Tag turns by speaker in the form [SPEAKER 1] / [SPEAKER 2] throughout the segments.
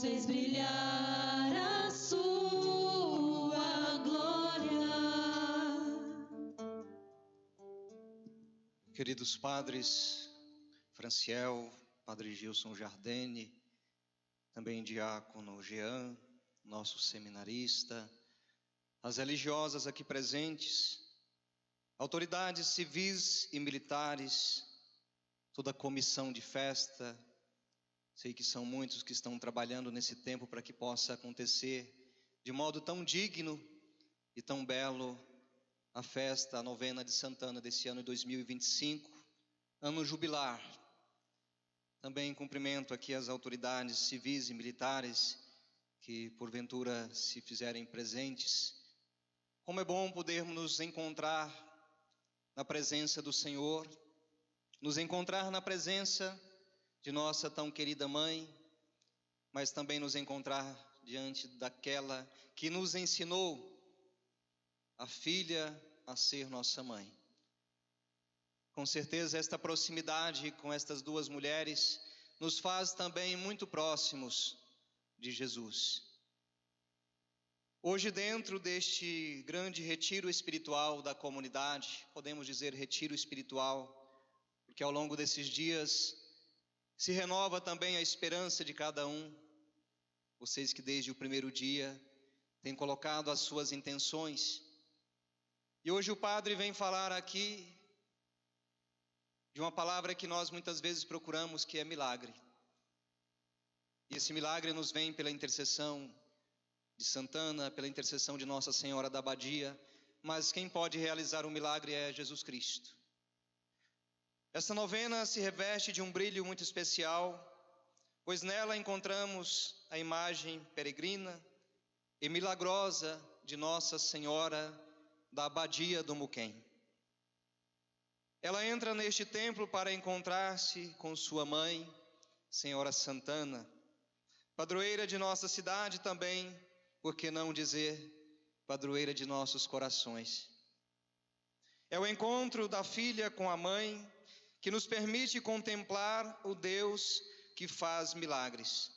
[SPEAKER 1] fez brilhar a sua glória.
[SPEAKER 2] Queridos padres, Franciel, Padre Gilson Jardene, também diácono Jean, nosso seminarista, as religiosas aqui presentes, autoridades civis e militares, toda a comissão de festa, sei que são muitos que estão trabalhando nesse tempo para que possa acontecer de modo tão digno e tão belo a festa, a novena de Santana desse ano de 2025, ano jubilar. Também cumprimento aqui as autoridades civis e militares que porventura se fizerem presentes. Como é bom podermos nos encontrar na presença do Senhor, nos encontrar na presença de nossa tão querida mãe, mas também nos encontrar diante daquela que nos ensinou a filha a ser nossa mãe. Com certeza esta proximidade com estas duas mulheres nos faz também muito próximos de Jesus. Hoje, dentro deste grande retiro espiritual da comunidade, podemos dizer retiro espiritual, porque ao longo desses dias se renova também a esperança de cada um. Vocês que desde o primeiro dia têm colocado as suas intenções. E hoje o Padre vem falar aqui de uma palavra que nós muitas vezes procuramos, que é milagre. E esse milagre nos vem pela intercessão de Santana, pela intercessão de Nossa Senhora da Abadia, mas quem pode realizar o milagre é Jesus Cristo. Essa novena se reveste de um brilho muito especial, pois nela encontramos a imagem peregrina e milagrosa de Nossa Senhora da Abadia do Muquem. Ela entra neste templo para encontrar-se com sua mãe, Senhora Santana, padroeira de nossa cidade também, por que não dizer padroeira de nossos corações. É o encontro da filha com a mãe que nos permite contemplar o Deus que faz milagres.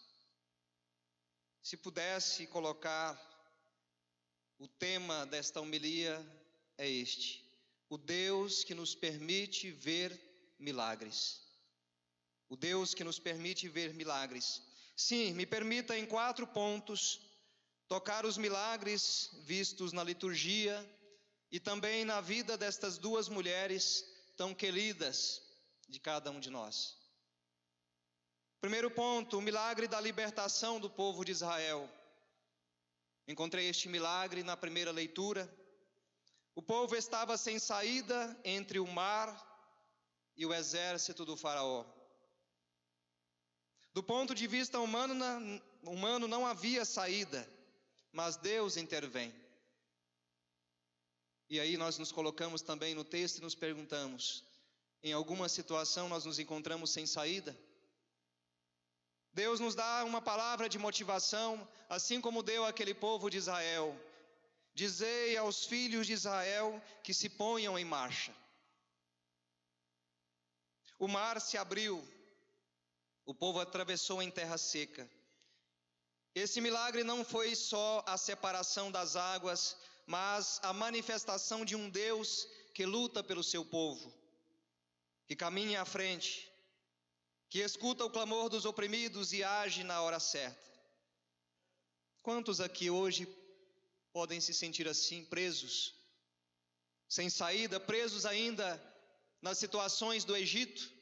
[SPEAKER 2] Se pudesse colocar o tema desta homilia, é este: o Deus que nos permite ver milagres. O Deus que nos permite ver milagres. Sim, me permita em 4 pontos tocar os milagres vistos na liturgia e também na vida destas duas mulheres tão queridas de cada um de nós. Primeiro ponto, o milagre da libertação do povo de Israel. Encontrei este milagre na primeira leitura. O povo estava sem saída entre o mar e o exército do faraó. Do ponto de vista humano não havia saída, mas Deus intervém. E aí nós nos colocamos também no texto e nos perguntamos: em alguma situação nós nos encontramos sem saída? Deus nos dá uma palavra de motivação, assim como deu àquele povo de Israel: dizei aos filhos de Israel que se ponham em marcha. O mar se abriu, o povo atravessou em terra seca. Esse milagre não foi só a separação das águas, mas a manifestação de um Deus que luta pelo seu povo, que caminha à frente, que escuta o clamor dos oprimidos e age na hora certa. Quantos aqui hoje podem se sentir assim, presos, sem saída, presos ainda nas situações do Egito?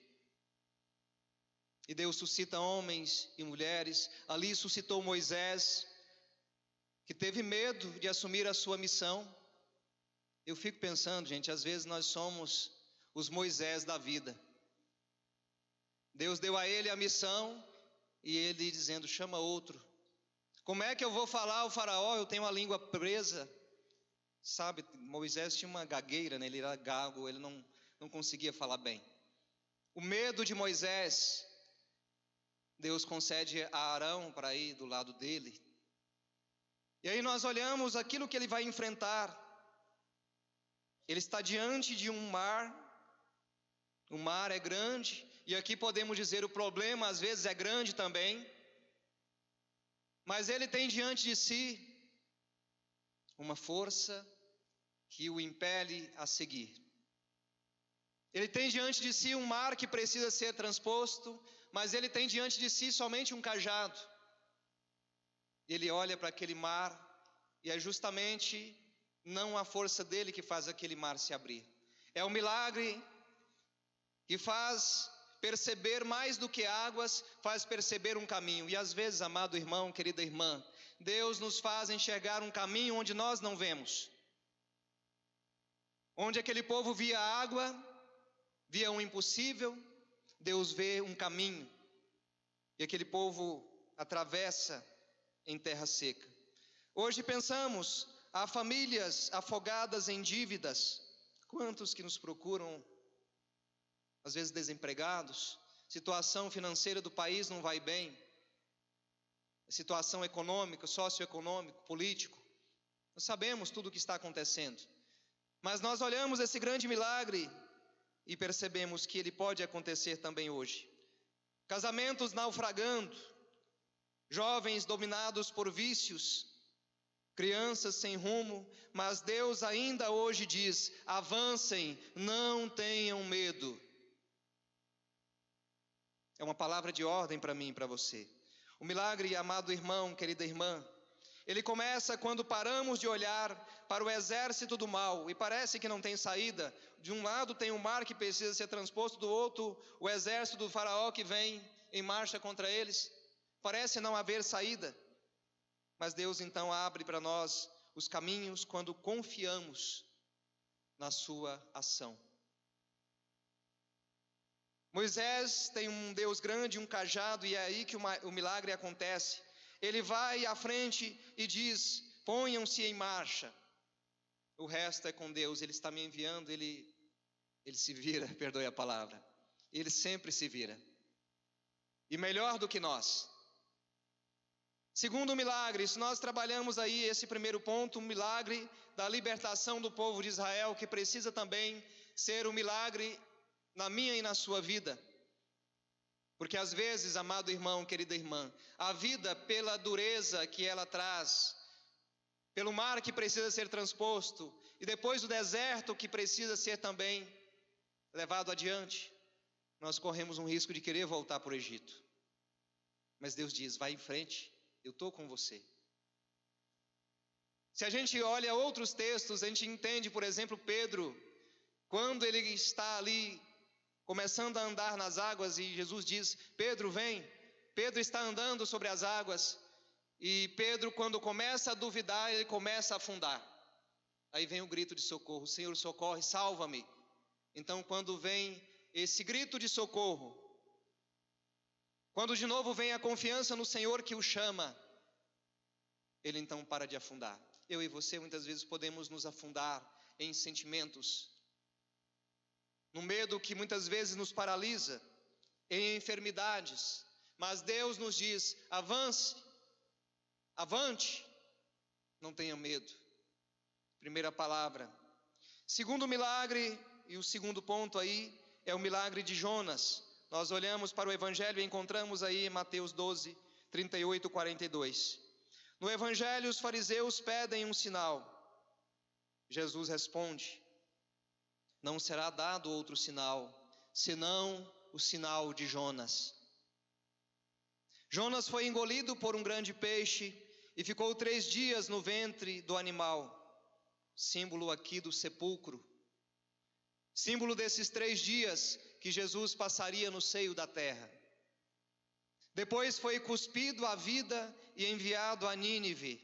[SPEAKER 2] E Deus suscita homens e mulheres. Ali suscitou Moisés, que teve medo de assumir a sua missão. Eu fico pensando, gente, às vezes nós somos os Moisés da vida. Deus deu a ele a missão e ele dizendo: chama outro. Como é que eu vou falar ao faraó? Eu tenho a língua presa. Sabe, Moisés tinha uma gagueira, né? Ele era gago, ele não conseguia falar bem. O medo de Moisés, Deus concede a Arão para ir do lado dele. E aí nós olhamos aquilo que ele vai enfrentar. Ele está diante de um mar. O mar é grande, e aqui podemos dizer o problema às vezes é grande também. mas ele tem diante de si uma força que o impele a seguir. Ele tem diante de si um mar que precisa ser transposto, mas ele tem diante de si somente um cajado. Ele olha para aquele mar e é justamente não a força dele que faz aquele mar se abrir. É o milagre que faz perceber mais do que águas, faz perceber um caminho. E às vezes, amado irmão, querida irmã, Deus nos faz enxergar um caminho onde nós não vemos. Onde aquele povo via água, via um impossível, Deus vê um caminho. E aquele povo atravessa em terra seca. Hoje pensamos, há famílias afogadas em dívidas. Quantos que nos procuram, às vezes desempregados, situação financeira do país não vai bem, situação econômica, socioeconômica, político. Nós sabemos tudo o que está acontecendo. Mas nós olhamos esse grande milagre e percebemos que ele pode acontecer também hoje. Casamentos naufragando, jovens dominados por vícios, crianças sem rumo, mas Deus ainda hoje diz: avancem, não tenham medo. É uma palavra de ordem para mim e para você. O milagre, amado irmão, querida irmã, ele começa quando paramos de olhar para o exército do mal e parece que não tem saída. De um lado tem um mar que precisa ser transposto, do outro o exército do faraó que vem em marcha contra eles. Parece não haver saída, mas Deus então abre para nós os caminhos quando confiamos na sua ação. Moisés tem um Deus grande, um cajado, e é aí que o milagre acontece. Ele vai à frente e diz: ponham-se em marcha. O resto é com Deus. Ele está me enviando, ele se vira, perdoe a palavra. Ele sempre se vira. E melhor do que nós. Segundo milagre, se nós trabalhamos aí esse primeiro ponto, o milagre da libertação do povo de Israel, que precisa também ser um milagre na minha e na sua vida. Porque às vezes, amado irmão, querida irmã, a vida, pela dureza que ela traz, pelo mar que precisa ser transposto, e depois o deserto que precisa ser também levado adiante, nós corremos um risco de querer voltar para o Egito. Mas Deus diz: vai em frente, eu estou com você. Se a gente olha outros textos, a gente entende, por exemplo, Pedro, quando ele está ali começando a andar nas águas, e Jesus diz: Pedro, vem. Pedro está andando sobre as águas, e Pedro, quando começa a duvidar, ele começa a afundar. Aí vem o grito de socorro: Senhor, socorre, salva-me. Então, quando vem esse grito de socorro, quando de novo vem a confiança no Senhor que o chama, ele então para de afundar. Eu e você muitas vezes podemos nos afundar em sentimentos, no medo que muitas vezes nos paralisa, em enfermidades, mas Deus nos diz: avance, avante, não tenha medo. Primeira palavra. Segundo milagre, e o segundo ponto aí, é o milagre de Jonas. Nós olhamos para o Evangelho e encontramos aí em Mateus 12, 38, 42. No Evangelho, os fariseus pedem um sinal. Jesus responde: não será dado outro sinal, senão o sinal de Jonas. Jonas foi engolido por um grande peixe e ficou 3 dias no ventre do animal. Símbolo aqui do sepulcro. Símbolo desses 3 dias que Jesus passaria no seio da terra. Depois foi cuspido à vida e enviado a Nínive.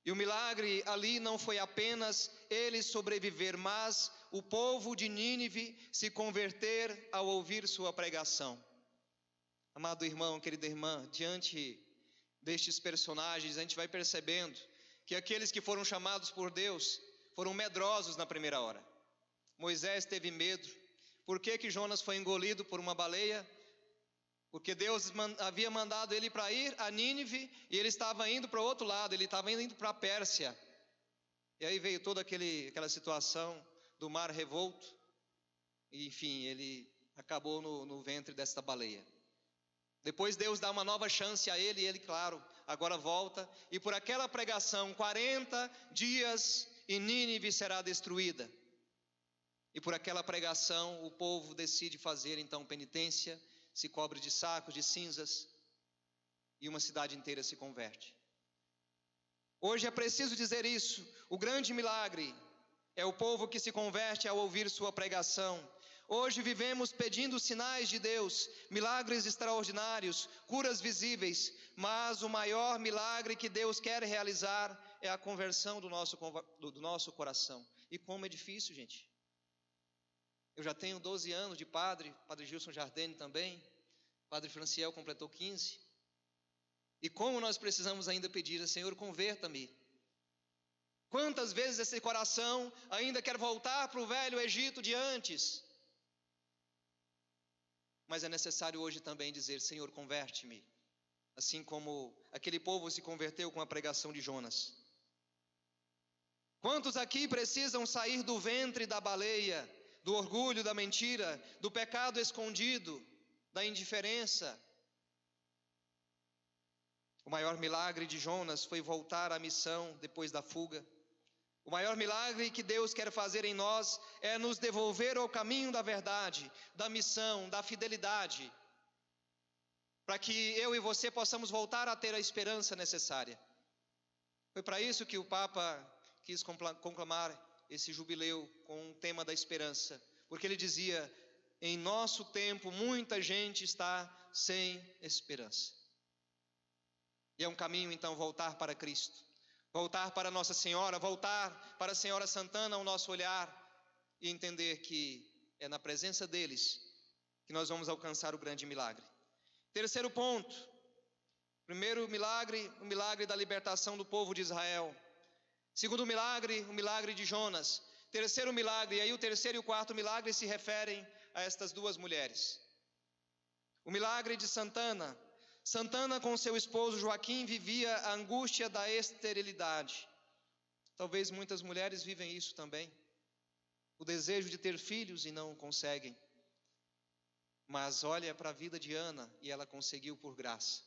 [SPEAKER 2] E o milagre ali não foi apenas ele sobreviver, mas o povo de Nínive se converter ao ouvir sua pregação. Amado irmão, querida irmã, diante destes personagens, a gente vai percebendo que aqueles que foram chamados por Deus foram medrosos na primeira hora. Moisés teve medo. Por que Jonas foi engolido por uma baleia? Porque Deus havia mandado ele para ir a Nínive e ele estava indo para o outro lado, ele estava indo para a Pérsia. E aí veio toda aquela situação do mar revolto, e enfim, ele acabou no ventre desta baleia. Depois Deus dá uma nova chance a ele, e ele, claro, agora volta, e por aquela pregação, 40 dias e Nínive será destruída. E por aquela pregação, o povo decide fazer então penitência, se cobre de sacos, de cinzas, e uma cidade inteira se converte. Hoje é preciso dizer isso, o grande milagre é o povo que se converte ao ouvir sua pregação. Hoje vivemos pedindo sinais de Deus, milagres extraordinários, curas visíveis, mas o maior milagre que Deus quer realizar é a conversão do nosso coração. E como é difícil, gente. Eu já tenho 12 anos de padre Gilson Jardene também, padre Franciel completou 15. E como nós precisamos ainda pedir, Senhor, converta-me. Quantas vezes esse coração ainda quer voltar para o velho Egito de antes? Mas é necessário hoje também dizer, Senhor, converte-me. Assim como aquele povo se converteu com a pregação de Jonas. Quantos aqui precisam sair do ventre da baleia, do orgulho, da mentira, do pecado escondido, da indiferença? O maior milagre de Jonas foi voltar à missão depois da fuga. O maior milagre que Deus quer fazer em nós é nos devolver ao caminho da verdade, da missão, da fidelidade, para que eu e você possamos voltar a ter a esperança necessária. Foi para isso que o Papa quis conclamar esse jubileu com o tema da esperança, porque ele dizia, em nosso tempo muita gente está sem esperança. E é um caminho então voltar para Cristo, voltar para Nossa Senhora, voltar para a Senhora Santana o nosso olhar e entender que é na presença deles que nós vamos alcançar o grande milagre. Terceiro ponto, primeiro milagre, o milagre da libertação do povo de Israel. Segundo milagre, o milagre de Jonas. Terceiro milagre, e aí o terceiro e o quarto milagre se referem a estas duas mulheres. O milagre de Santana. Santana com seu esposo Joaquim vivia a angústia da esterilidade. Talvez muitas mulheres vivem isso também. O desejo de ter filhos e não conseguem. Mas olha para a vida de Ana e ela conseguiu por graça.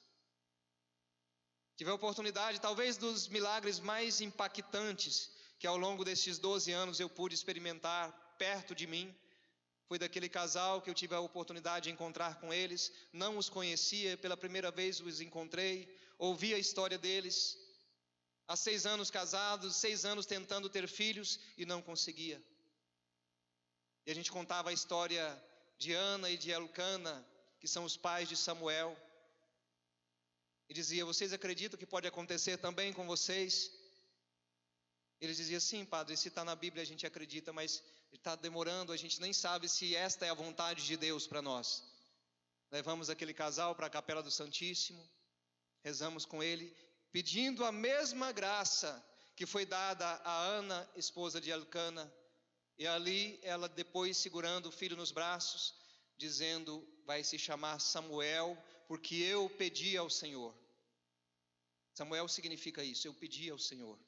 [SPEAKER 2] Tive a oportunidade, talvez dos milagres mais impactantes que ao longo desses 12 anos eu pude experimentar perto de mim. Foi daquele casal que eu tive a oportunidade de encontrar com eles, não os conhecia, pela primeira vez os encontrei, ouvi a história deles. Há 6 anos casados, 6 anos tentando ter filhos e não conseguia. E a gente contava a história de Ana e de Elcana, que são os pais de Samuel. E dizia, vocês acreditam que pode acontecer também com vocês? Eles diziam, sim, padre, se está na Bíblia a gente acredita, mas está demorando, a gente nem sabe se esta é a vontade de Deus para nós. Levamos aquele casal para a Capela do Santíssimo, rezamos com ele, pedindo a mesma graça que foi dada a Ana, esposa de Elcana, e ali ela depois segurando o filho nos braços, dizendo, vai se chamar Samuel, porque eu pedi ao Senhor. Samuel significa isso, eu pedi ao Senhor.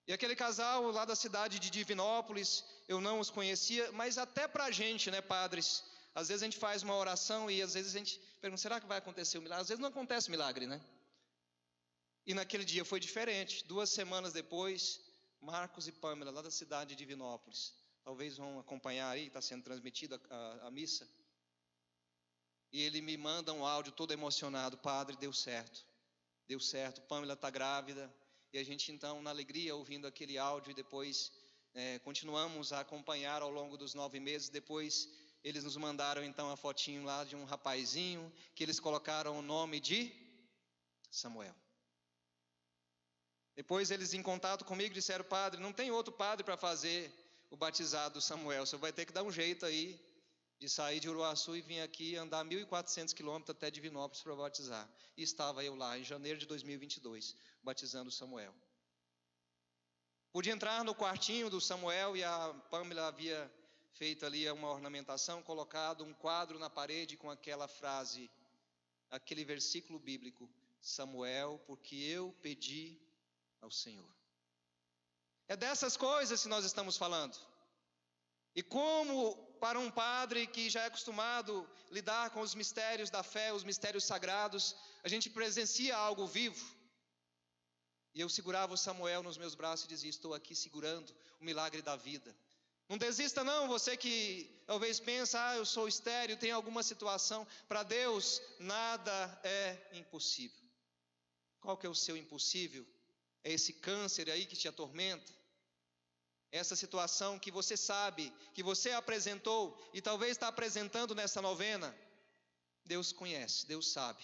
[SPEAKER 2] E aquele casal lá da cidade de Divinópolis, eu não os conhecia, mas até para a gente, né, padres? Às vezes a gente faz uma oração e às vezes a gente pergunta, será que vai acontecer um milagre? Às vezes não acontece milagre, né? E naquele dia foi diferente. 2 semanas depois, Marcos e Pâmela, lá da cidade de Divinópolis, talvez vão acompanhar aí, está sendo transmitida a missa. E ele me manda um áudio todo emocionado, padre, deu certo, Pâmela está grávida. E a gente então, na alegria, ouvindo aquele áudio e depois continuamos a acompanhar ao longo dos 9 meses. Depois eles nos mandaram então a fotinho lá de um rapazinho que eles colocaram o nome de Samuel. Depois eles em contato comigo disseram, padre, não tem outro padre para fazer o batizado do Samuel. Você vai ter que dar um jeito aí de sair de Uruaçu e vir aqui andar 1.400 quilômetros até Divinópolis para batizar. E estava eu lá em janeiro de 2022, batizando Samuel. Pude entrar no quartinho do Samuel e a Pâmela havia feito ali uma ornamentação, colocado um quadro na parede com aquela frase, aquele versículo bíblico, Samuel, porque eu pedi ao Senhor. É dessas coisas que nós estamos falando. E como para um padre que já é acostumado a lidar com os mistérios da fé, os mistérios sagrados, a gente presencia algo vivo. E eu segurava o Samuel nos meus braços e dizia: estou aqui segurando o milagre da vida. Não desista não, você que talvez pensa: eu sou estéril, tem alguma situação. Para Deus nada é impossível. Qual que é o seu impossível? É esse câncer aí que te atormenta? Essa situação que você sabe, que você apresentou e talvez está apresentando nessa novena? Deus conhece, Deus sabe.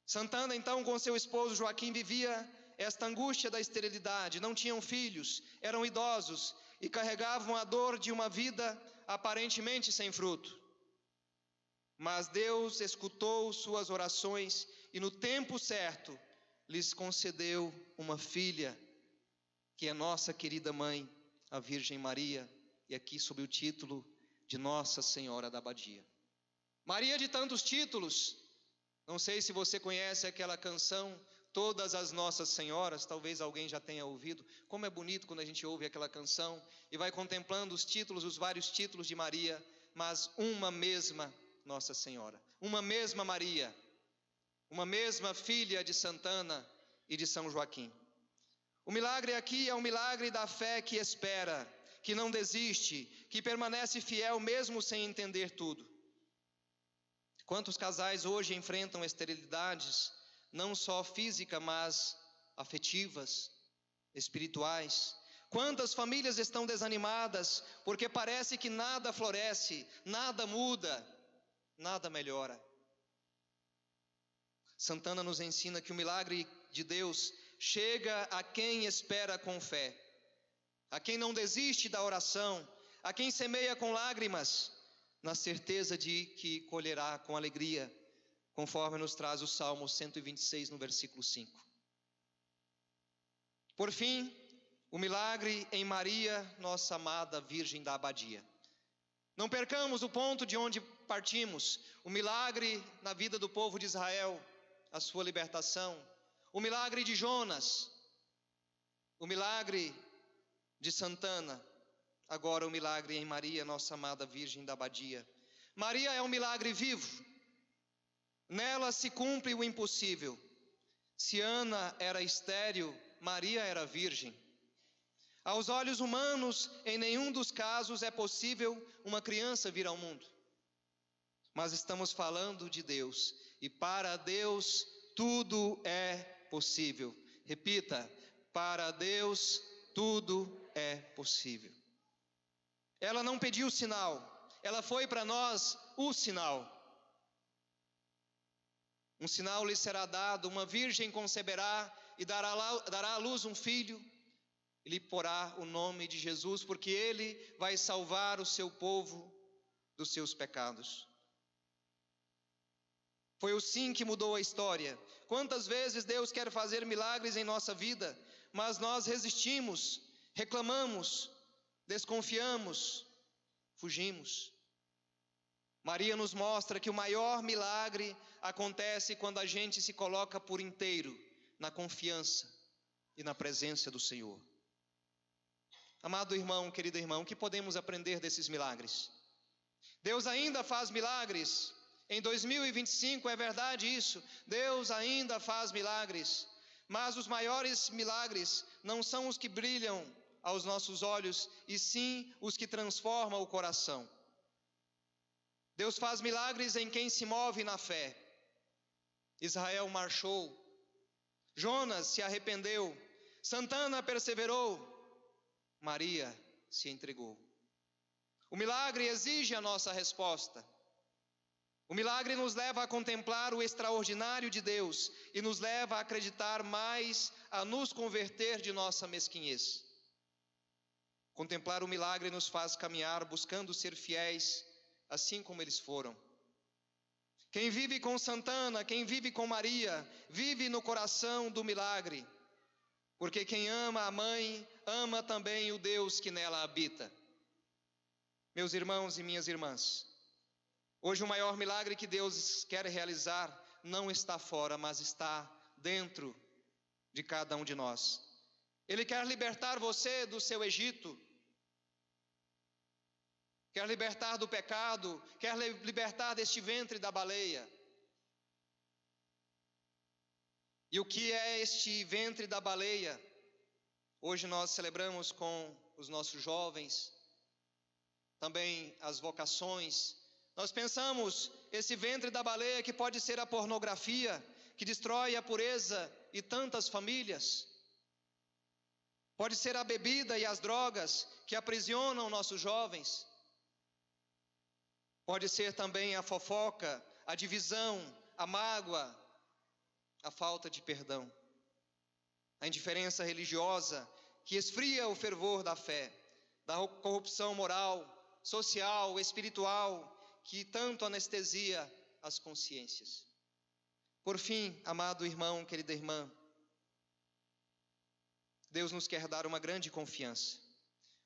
[SPEAKER 2] Santana, então, com seu esposo Joaquim, vivia esta angústia da esterilidade. Não tinham filhos, eram idosos e carregavam a dor de uma vida aparentemente sem fruto. Mas Deus escutou suas orações e no tempo certo lhes concedeu uma filha, que é nossa querida mãe, a Virgem Maria, e aqui sob o título de Nossa Senhora da Abadia. Maria de tantos títulos. Não sei se você conhece aquela canção, Todas as Nossas Senhoras, talvez alguém já tenha ouvido. Como é bonito quando a gente ouve aquela canção e vai contemplando os títulos, os vários títulos de Maria, mas uma mesma Nossa Senhora, uma mesma Maria, uma mesma filha de Santana e de São Joaquim. O milagre aqui é um milagre da fé que espera, que não desiste, que permanece fiel mesmo sem entender tudo. Quantos casais hoje enfrentam esterilidades, não só físicas, mas afetivas, espirituais? Quantas famílias estão desanimadas, porque parece que nada floresce, nada muda, nada melhora. Santana nos ensina que o milagre de Deus chega a quem espera com fé, a quem não desiste da oração, a quem semeia com lágrimas, na certeza de que colherá com alegria, conforme nos traz o Salmo 126, no versículo 5. Por fim, o milagre em Maria, nossa amada Virgem da Abadia. Não percamos o ponto de onde partimos: o milagre na vida do povo de Israel, a sua libertação, o milagre de Jonas, o milagre de Santana, agora o milagre em Maria, nossa amada Virgem da Abadia. Maria é um milagre vivo. Nela se cumpre o impossível. Se Ana era estéril, Maria era virgem. Aos olhos humanos, em nenhum dos casos é possível uma criança vir ao mundo. Mas estamos falando de Deus, e para Deus tudo é possível. Repita: para Deus tudo é possível. Ela não pediu sinal, ela foi para nós o sinal. Um sinal lhe será dado: uma virgem conceberá e dará à luz um filho, e lhe porá o nome de Jesus, porque ele vai salvar o seu povo dos seus pecados. Foi o sim que mudou a história. Quantas vezes Deus quer fazer milagres em nossa vida, mas nós resistimos, reclamamos, desconfiamos, fugimos. Maria nos mostra que o maior milagre acontece quando a gente se coloca por inteiro na confiança e na presença do Senhor. Amado irmão, querido irmão, o que podemos aprender desses milagres? Deus ainda faz milagres. Em 2025 é verdade isso, Deus ainda faz milagres, mas os maiores milagres não são os que brilham aos nossos olhos, e sim os que transformam o coração. Deus faz milagres em quem se move na fé. Israel marchou, Jonas se arrependeu, Santana perseverou, Maria se entregou. O milagre exige a nossa resposta. O milagre nos leva a contemplar o extraordinário de Deus e nos leva a acreditar mais, a nos converter de nossa mesquinhez. Contemplar o milagre nos faz caminhar buscando ser fiéis, assim como eles foram. Quem vive com Santana, quem vive com Maria, vive no coração do milagre, porque quem ama a mãe, ama também o Deus que nela habita. Meus irmãos e minhas irmãs, hoje o maior milagre que Deus quer realizar não está fora, mas está dentro de cada um de nós. Ele quer libertar você do seu Egito. quer libertar do pecado, quer libertar deste ventre da baleia. E o que é este ventre da baleia? Hoje nós celebramos com os nossos jovens, também as vocações. Nós pensamos esse ventre da baleia que pode ser a pornografia, que destrói a pureza e tantas famílias. Pode ser a bebida e as drogas que aprisionam nossos jovens. Pode ser também a fofoca, a divisão, a mágoa, a falta de perdão. A indiferença religiosa que esfria o fervor da fé, da corrupção moral, social, espiritual, que tanto anestesia as consciências. Por fim, amado irmão, querida irmã, Deus nos quer dar uma grande confiança.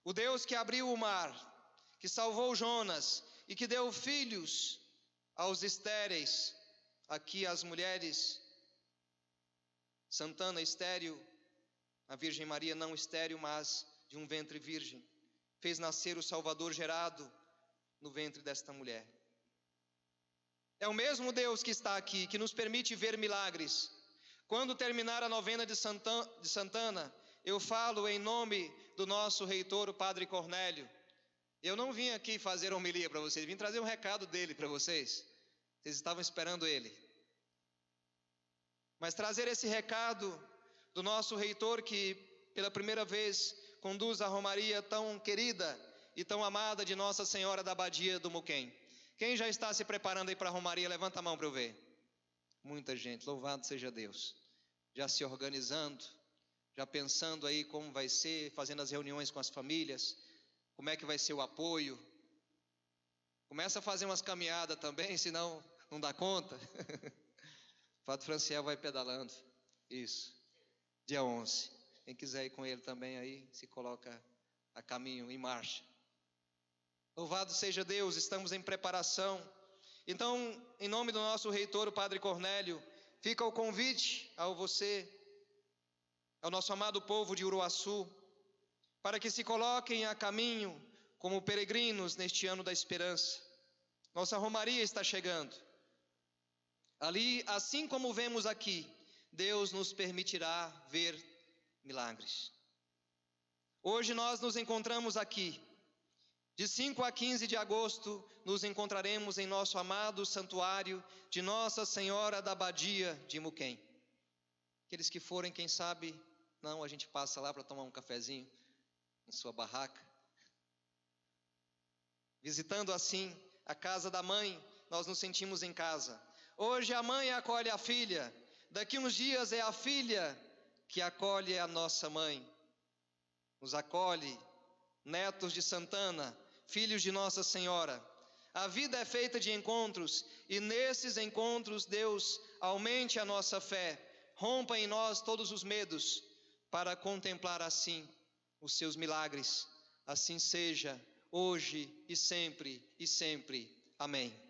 [SPEAKER 2] O Deus que abriu o mar, que salvou Jonas e que deu filhos aos estéreis, aqui as mulheres, Santana estéril, a Virgem Maria não estéril, mas de um ventre virgem, fez nascer o Salvador gerado no ventre desta mulher. É o mesmo Deus que está aqui, que nos permite ver milagres. Quando terminar a novena de Santana, eu falo em nome do nosso reitor, o Padre Cornélio. Eu não vim aqui fazer homilia para vocês, vim trazer um recado dele para vocês. Vocês estavam esperando ele. Mas trazer esse recado do nosso reitor, que pela primeira vez conduz a romaria tão querida e tão amada de Nossa Senhora da Abadia do Muquem. Quem já está se preparando aí para a romaria, levanta a mão para eu ver. Muita gente, louvado seja Deus. Já se organizando, já pensando aí como vai ser, fazendo as reuniões com as famílias, como é que vai ser o apoio. Começa a fazer umas caminhadas também, senão não dá conta. O Padre Franciel vai pedalando. Isso. Dia 11. Quem quiser ir com ele também aí, se coloca a caminho, em marcha. Louvado seja Deus, estamos em preparação. Então, em nome do nosso reitor, o Padre Cornélio, fica o convite ao você, ao nosso amado povo de Uruaçu, para que se coloquem a caminho como peregrinos neste ano da esperança. Nossa romaria está chegando. Ali, assim como vemos aqui, Deus nos permitirá ver milagres. Hoje nós nos encontramos aqui. De 5 a 15 de agosto, nos encontraremos em nosso amado santuário de Nossa Senhora da Abadia de Muquem. Aqueles que forem, quem sabe, não, a gente passa lá para tomar um cafezinho em sua barraca. Visitando assim a casa da mãe, nós nos sentimos em casa. Hoje a mãe acolhe a filha, daqui uns dias é a filha que acolhe a nossa mãe. Nos acolhe, netos de Santana, filhos de Nossa Senhora. A vida é feita de encontros, e nesses encontros Deus aumente a nossa fé, rompa em nós todos os medos, para contemplar assim os seus milagres. Assim seja, hoje e sempre. Amém.